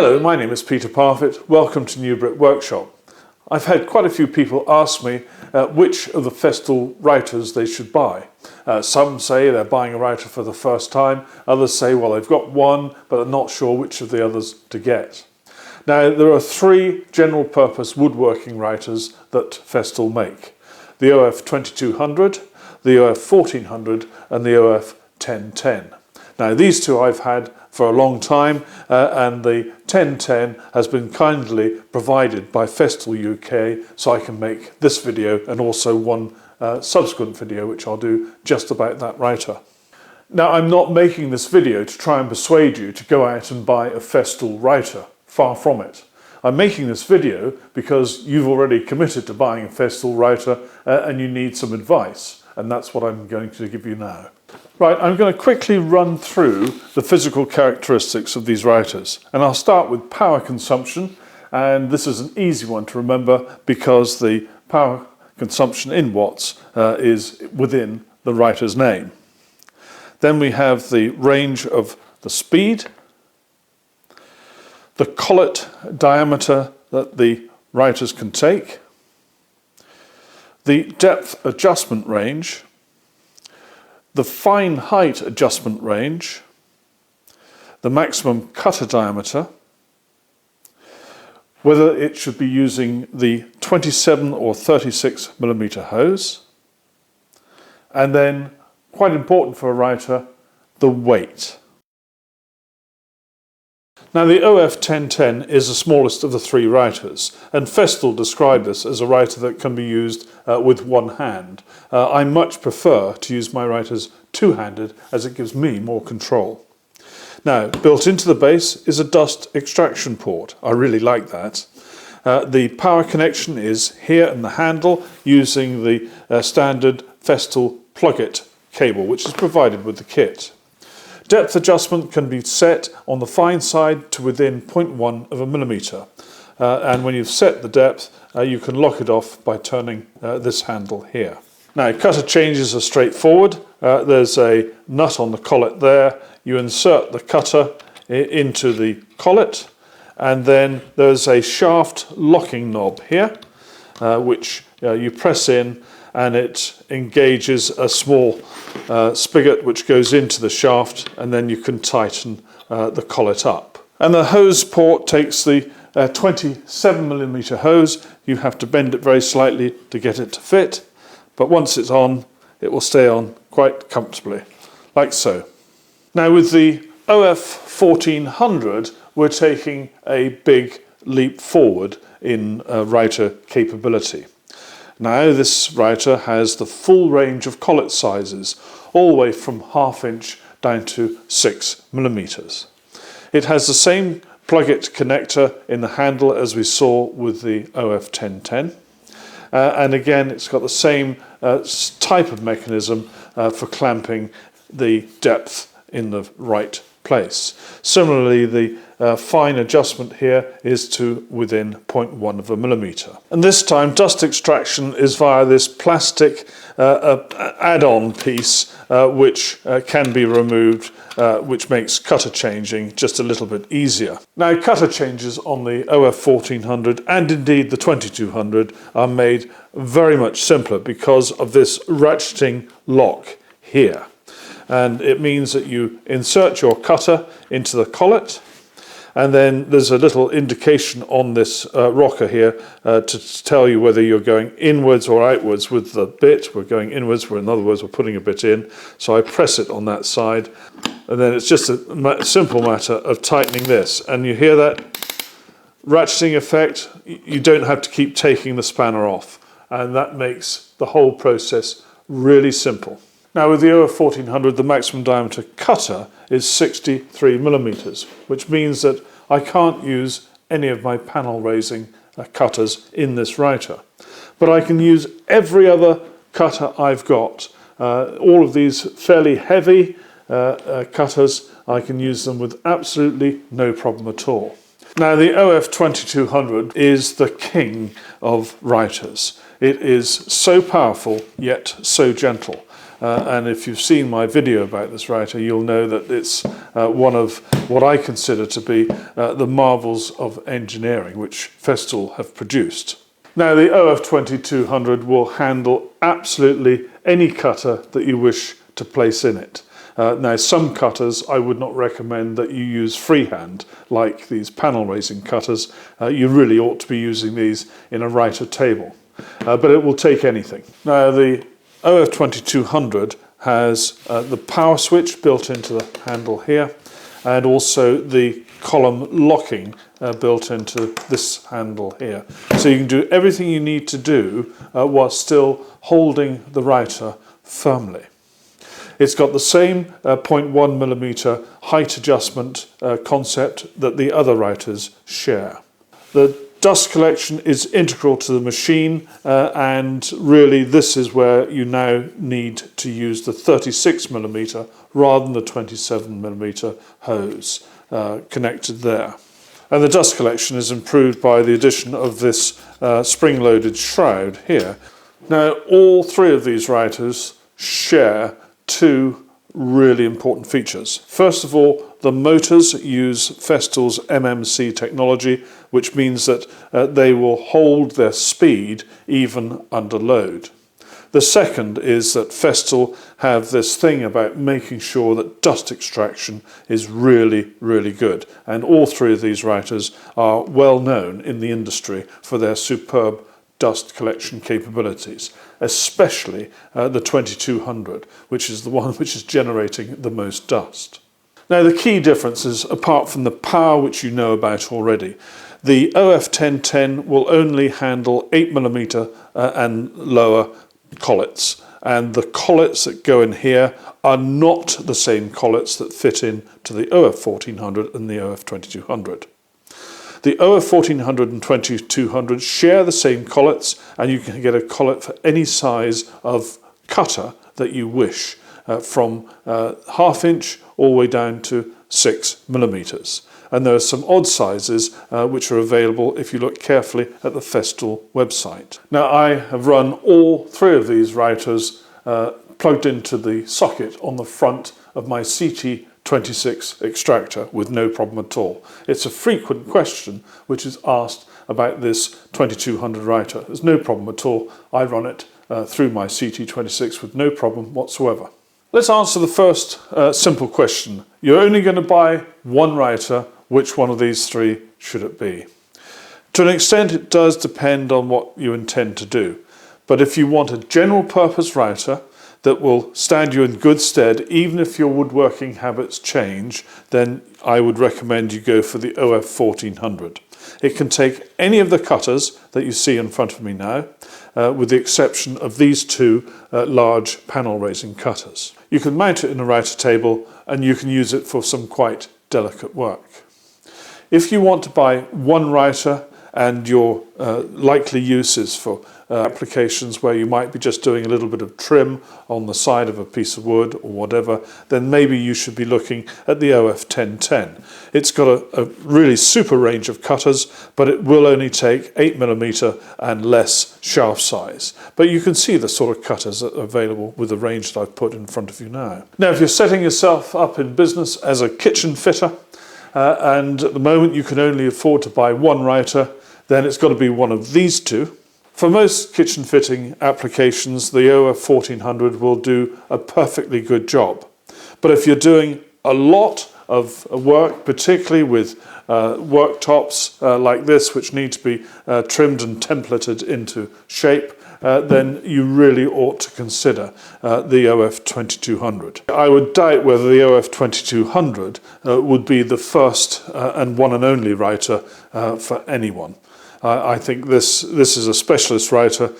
Hello, my name is Peter Parfitt. Welcome to New Brit Workshop. I've had quite a few people ask me which of the Festool routers they should buy. Some say they're buying a router for the first time, others say, well, they've got one, but they're not sure which of the others to get. Now, there are three general purpose woodworking routers that Festool make. The OF 2200, the OF 1400 and the OF 1010. Now, these two I've had for a long time, and the 1010 has been kindly provided by Festool UK, so I can make this video and also one subsequent video which I'll do just about that router. Now, I'm not making this video to try and persuade you to go out and buy a Festool router, far from it. I'm making this video because you've already committed to buying a Festool router and you need some advice, and that's what I'm going to give you now. Right, I'm going to quickly run through the physical characteristics of these routers, and I'll start with power consumption, and this is an easy one to remember because the power consumption in watts is within the router's name. Then we have the range of the speed, the collet diameter that the routers can take, the depth adjustment range, the fine height adjustment range, the maximum cutter diameter, whether it should be using the 27 or 36 millimeter hose, and then, quite important for a router, the weight. Now, the OF 1010 is the smallest of the three routers, and Festool described this as a router that can be used with one hand. I much prefer to use my routers two-handed as it gives me more control. Now, built into the base is a dust extraction port. I really like that. The power connection is here in the handle using the standard Festool plug-it cable, which is provided with the kit. Depth adjustment can be set on the fine side to within 0.1 of a millimeter. And when you've set the depth, you can lock it off by turning this handle here. Now, cutter changes are straightforward. There's a nut on the collet there. You insert the cutter into the collet, and then there's a shaft locking knob here, which you press in, and it engages a small spigot which goes into the shaft, and then you can tighten the collet up. And the hose port takes the 27 millimeter hose. You have to bend it very slightly to get it to fit, but once it's on, it will stay on quite comfortably, like so. Now, with the OF 1400, we're taking a big leap forward in router capability. Now, this router has the full range of collet sizes, all the way from 1/2 inch down to 6 millimeters. It has the same plug-it connector in the handle as we saw with the OF 1010. And again, it's got the same type of mechanism for clamping the depth in the right place. Similarly, the fine adjustment here is to within 0.1 of a millimeter. And this time, dust extraction is via this plastic add-on piece which can be removed, which makes cutter changing just a little bit easier. Now, cutter changes on the OF 1400 and indeed the 2200 are made very much simpler because of this ratcheting lock here. And it means that you insert your cutter into the collet, and then there's a little indication on this rocker here to tell you whether you're going inwards or outwards with the bit. We're going inwards, in other words, we're putting a bit in. So I press it on that side, and then it's just a simple matter of tightening this. And you hear that ratcheting effect? You don't have to keep taking the spanner off, and that makes the whole process really simple. Now, with the OF 1400, the maximum diameter cutter is 63 millimeters, which means that I can't use any of my panel raising cutters in this router. But I can use every other cutter I've got. All of these fairly heavy cutters, I can use them with absolutely no problem at all. Now, the OF 2200 is the king of routers. It is so powerful, yet so gentle. and if you've seen my video about this writer, you'll know that it's one of what I consider to be the marvels of engineering which Festool have produced. Now, the OF2200 will handle absolutely any cutter that you wish to place in it. Now, some cutters I would not recommend that you use freehand, like these panel raising cutters. You really ought to be using these in a writer table, but it will take anything. Now, the OF2200 has the power switch built into the handle here, and also the column locking built into this handle here. So you can do everything you need to do while still holding the writer firmly. It's got the same 0.1mm height adjustment concept that the other writers share. The dust collection is integral to the machine, and really this is where you now need to use the 36mm rather than the 27mm hose connected there. And the dust collection is improved by the addition of this spring-loaded shroud here. Now, all three of these writers share two really important features. First of all, the motors use Festool's MMC technology, which means that they will hold their speed even under load. The second is that Festool have this thing about making sure that dust extraction is really, really good. And all three of these writers are well known in the industry for their superb dust collection capabilities, especially the 2200, which is the one which is generating the most dust. Now, the key differences, apart from the power which you know about already, the OF1010 will only handle 8mm and lower collets, and the collets that go in here are not the same collets that fit in to the OF1400 and the OF2200. The OF1400 and 2200 share the same collets, and you can get a collet for any size of cutter that you wish, from 1/2 inch all the way down to 6mm. And there are some odd sizes which are available if you look carefully at the Festool website. Now, I have run all three of these writers plugged into the socket on the front of my CT26 extractor with no problem at all. It's a frequent question which is asked about this 2200 writer. There's no problem at all. I run it through my CT26 with no problem whatsoever. Let's answer the first simple question. You're only going to buy one writer. Which one of these three should it be? To an extent, it does depend on what you intend to do. But if you want a general purpose writer that will stand you in good stead, even if your woodworking habits change, then I would recommend you go for the OF1400. It can take any of the cutters that you see in front of me now, with the exception of these two large panel raising cutters. You can mount it in a writer table, and you can use it for some quite delicate work. If you want to buy one writer and your likely use is for applications where you might be just doing a little bit of trim on the side of a piece of wood or whatever, then maybe you should be looking at the OF1010. It's got a really super range of cutters, but it will only take 8mm and less shaft size. But you can see the sort of cutters that are available with the range that I've put in front of you now. Now, if you're setting yourself up in business as a kitchen fitter, and at the moment you can only afford to buy one writer, then it's got to be one of these two. For most kitchen fitting applications, the OF1400 will do a perfectly good job. But if you're doing a lot of work, particularly with worktops like this, which need to be trimmed and templated into shape, then you really ought to consider the OF2200. I would doubt whether the OF2200 would be the first and one and only writer for anyone. I think this is a specialist writer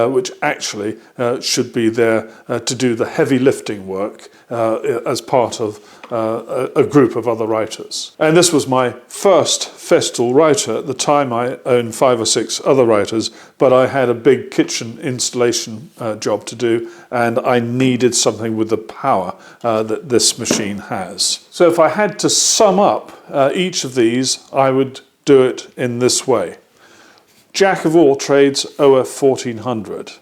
which actually should be there to do the heavy lifting work as part of a group of other writers. And this was my first Festool writer. At the time I owned 5 or 6 other writers, but I had a big kitchen installation job to do, and I needed something with the power that this machine has. So if I had to sum up each of these, I would do it in this way. Jack of all trades, OF1400.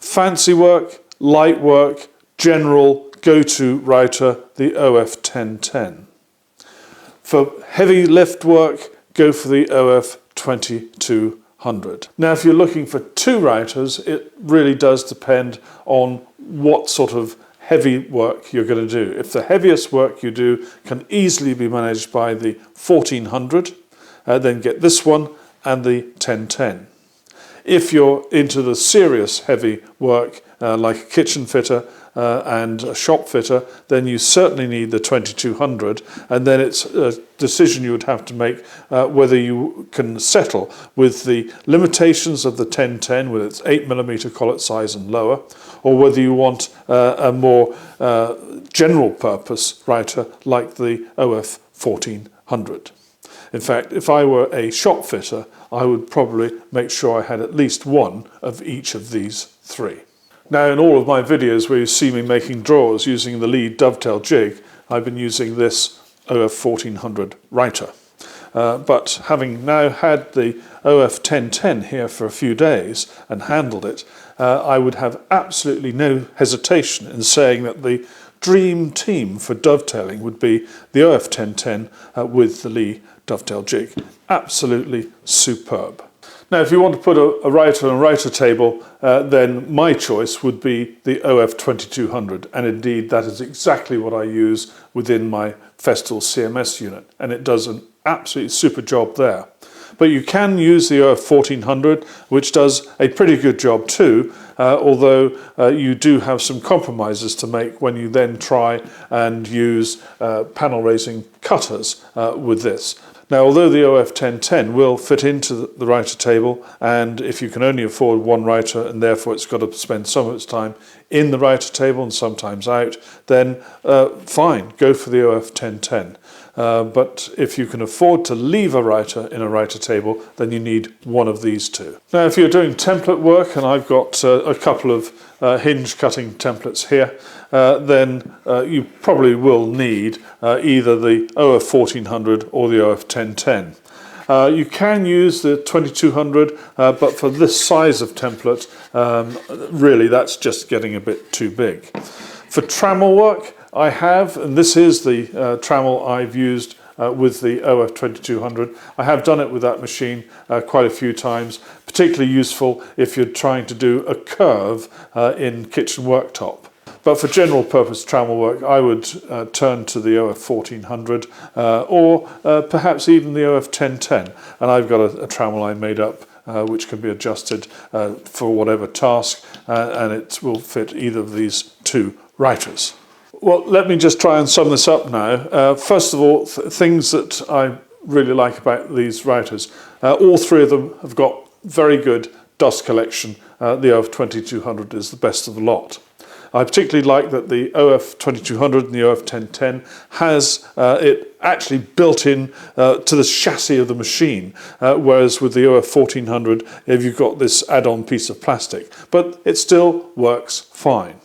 Fancy work, light work, general, go-to writer, the OF 1010. For heavy lift work, go for the OF 2200. Now, if you're looking for two writers, it really does depend on what sort of heavy work you're going to do. If the heaviest work you do can easily be managed by the 1400, then get this one and the 1010. If you're into the serious heavy work, like a kitchen fitter and a shop fitter, then you certainly need the 2200, and then it's a decision you would have to make whether you can settle with the limitations of the 1010 with its 8mm collet size and lower, or whether you want a more general purpose writer like the OF 1400. In fact, if I were a shop fitter, I would probably make sure I had at least one of each of these three. Now, in all of my videos where you see me making drawers using the Leigh Dovetail jig, I've been using this OF 1400 writer. But having now had the OF 1010 here for a few days and handled it, I would have absolutely no hesitation in saying that the dream team for dovetailing would be the OF 1010 with the Leigh Dovetail jig. Absolutely superb. Now, if you want to put a writer on a writer table, then my choice would be the OF 2200, and indeed that is exactly what I use within my Festool CMS unit, and it does an absolutely super job there. But you can use the OF 1400, which does a pretty good job too, although you do have some compromises to make when you then try and use panel raising cutters with this. Now, although the OF 1010 will fit into the writer table, and if you can only afford one writer and therefore it's got to spend some of its time in the writer table and sometimes out, then fine, go for the OF 1010. But if you can afford to leave a writer in a writer table, then you need one of these two. Now, if you're doing template work, and I've got a couple of hinge cutting templates here, then you probably will need either the OF 1400 or the OF 1010. You can use the 2200, but for this size of template, really that's just getting a bit too big. For trammel work, I have, and this is the trammel I've used with the OF 2200. I have done it with that machine quite a few times, particularly useful if you're trying to do a curve in kitchen worktop. But for general purpose trammel work, I would turn to the OF 1400 or perhaps even the OF 1010. And I've got a trammel I made up which can be adjusted for whatever task, and it will fit either of these two writers. Well, let me just try and sum this up now. First of all, things that I really like about these writers. All three of them have got very good dust collection. The OF 2200 is the best of the lot. I particularly like that the OF 2200 and the OF 1010 has it actually built in to the chassis of the machine, whereas with the OF 1400 you've got this add-on piece of plastic, but it still works fine.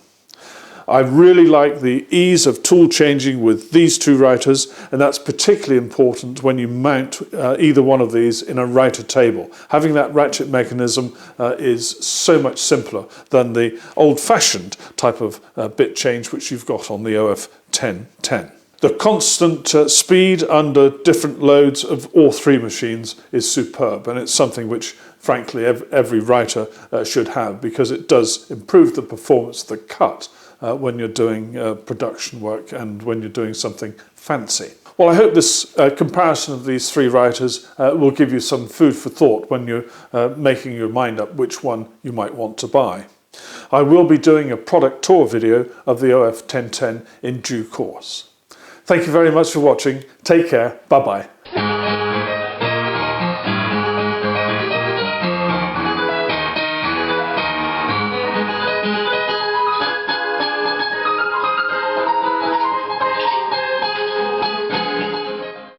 I really like the ease of tool changing with these two writers, and that's particularly important when you mount either one of these in a writer table. Having that ratchet mechanism is so much simpler than the old-fashioned type of bit change which you've got on the OF 1010. The constant speed under different loads of all three machines is superb, and it's something which frankly every writer should have, because it does improve the performance of the cut when you're doing production work and when you're doing something fancy. Well, I hope this comparison of these three writers will give you some food for thought when you're making your mind up which one you might want to buy. I will be doing a product tour video of the OF 1010 in due course. Thank you very much for watching. Take care. Bye-bye.